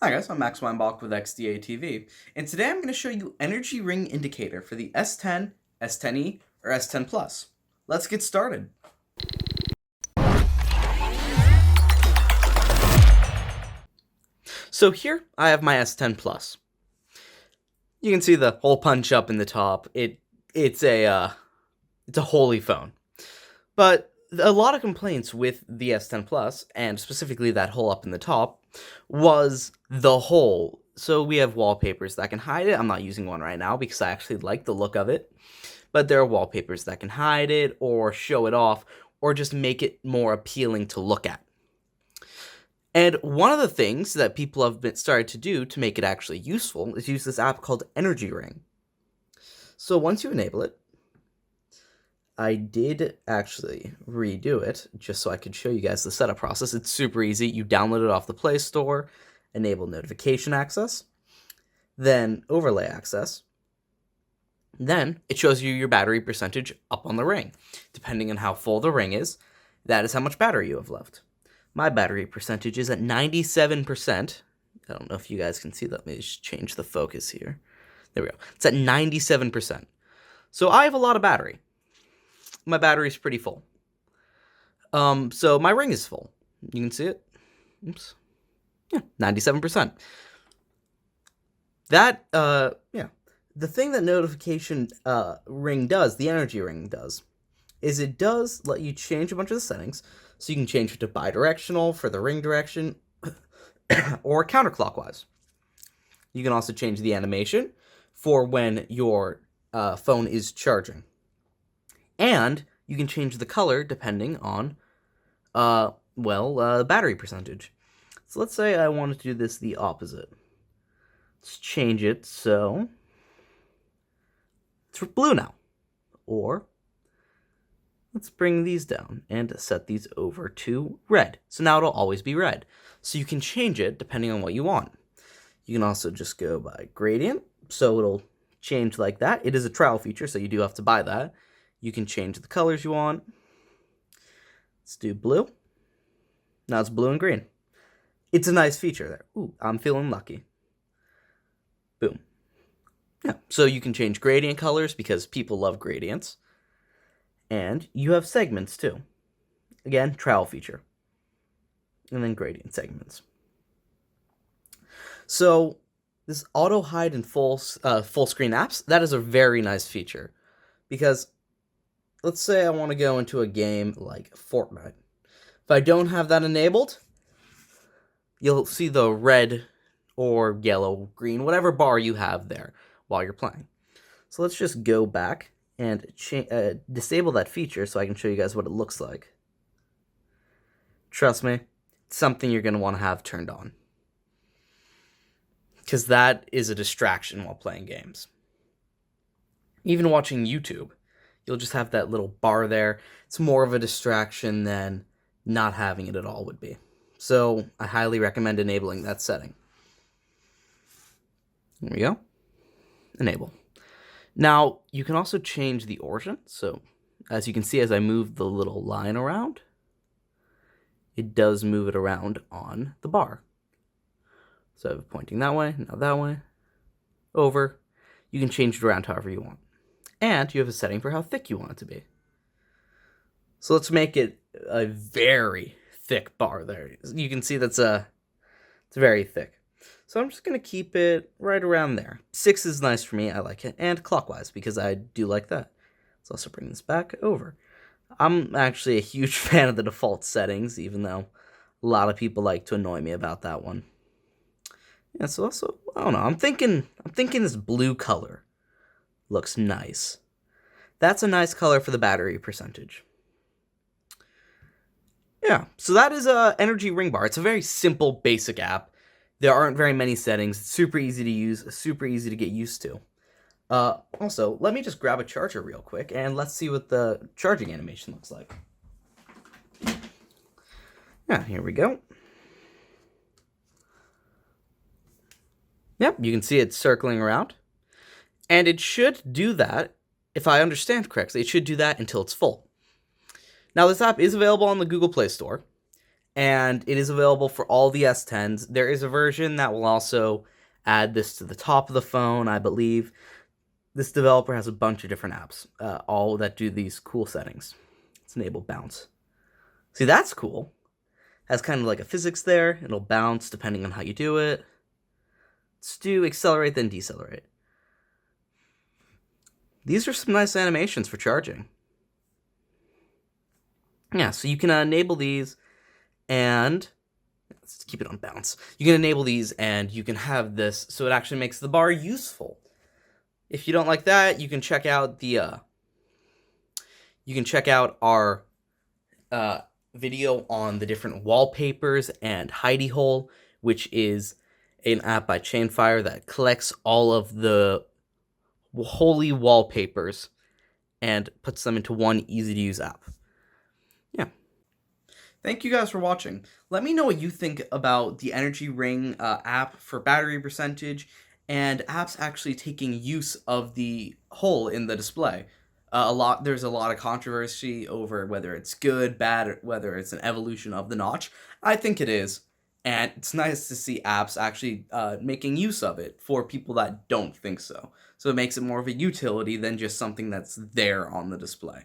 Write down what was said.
Hi guys, I'm Max Weinbach with XDATV, and today I'm going to show you energy ring indicator for the S10, S10e, or S10 Plus. Let's get started. So here I have my S10 Plus. You can see the hole punch up in the top. It's a holy phone, but a lot of complaints with the S10 Plus, and specifically that hole up in the top, was the hole. So we have wallpapers that can hide it. I'm not using one right now because I actually like the look of it. But there are wallpapers that can hide it or show it off or just make it more appealing to look at. And one of the things that people have started to do to make it actually useful is use this app called Energy Ring. So once you enable it, I did actually redo it just so I could show you guys the setup process. It's super easy. You download it off the Play Store, enable notification access, then overlay access. Then it shows you your battery percentage up on the ring. Depending on how full the ring is, that is how much battery you have left. My battery percentage is at 97%. I don't know if you guys can see that. Let me just change the focus here. There we go. It's at 97%. So I have a lot of battery. My battery is pretty full. So my ring is full. You can see it. Oops. Yeah, 97%. That, yeah. The thing that notification ring does, the energy ring does, is it does let you change a bunch of the settings. So you can change it to bidirectional for the ring direction or counterclockwise. You can also change the animation for when your phone is charging. And you can change the color depending on, battery percentage. So let's say I wanted to do this the opposite. Let's change it so it's blue now. Or let's bring these down and set these over to red. So now it'll always be red. So you can change it depending on what you want. You can also just go by gradient. So it'll change like that. It is a trial feature, so you do have to buy that. You can change the colors you want. Let's do blue. Now it's blue and green. It's a nice feature there. Ooh, I'm feeling lucky. Boom. Yeah, so you can change gradient colors because people love gradients. And you have segments too. Again, trial feature. And then gradient segments. So this auto hide and full screen apps, that is a very nice feature. Because let's say I want to go into a game like Fortnite. If I don't have that enabled, you'll see the red or yellow, green, whatever bar you have there while you're playing. So let's just go back and disable that feature so I can show you guys what it looks like. Trust me, it's something you're going to want to have turned on. Because that is a distraction while playing games. Even watching YouTube, you'll just have that little bar there. It's more of a distraction than not having it at all would be. So I highly recommend enabling that setting. There we go. Enable. Now, you can also change the origin. So as you can see, as I move the little line around, it does move it around on the bar. So pointing that way, now that way, over. You can change it around however you want. And you have a setting for how thick you want it to be. So let's make it a very thick bar there. You can see it's very thick. So I'm just going to keep it right around there. 6 is nice for me. I like it. And clockwise because I do like that. Let's also bring this back over. I'm actually a huge fan of the default settings, even though a lot of people like to annoy me about that one. Yeah, so also, I don't know. I'm thinking this blue color looks nice. That's a nice color for the battery percentage. Yeah, so that is a Energy Ring Bar. It's a very simple, basic app. There aren't very many settings. It's super easy to use, super easy to get used to. Also, let me just grab a charger real quick, and let's see what the charging animation looks like. Yeah, here we go. Yep, you can see it circling around. And it should do that, if I understand correctly, it should do that until it's full. Now, this app is available on the Google Play Store, and it is available for all the S10s. There is a version that will also add this to the top of the phone, I believe. This developer has a bunch of different apps, all that do these cool settings. Let's enable bounce. See, that's cool. Has kind of like a physics there. It'll bounce depending on how you do it. Let's do accelerate, then decelerate. These are some nice animations for charging. Yeah, so you can enable these, and let's keep it on bounce. You can enable these, and you can have this, so it actually makes the bar useful. If you don't like that, you can check out the our video on the different wallpapers and hidey hole, which is an app by Chainfire that collects all of the holy wallpapers and puts them into one easy-to-use app. Yeah. Thank you guys for watching. Let me know what you think about the Energy Ring app for battery percentage and apps actually taking use of the hole in the display. There's a lot of controversy over whether it's good, bad, or whether it's an evolution of the notch. I think it is, and it's nice to see apps actually making use of it for people that don't think so. So it makes it more of a utility than just something that's there on the display.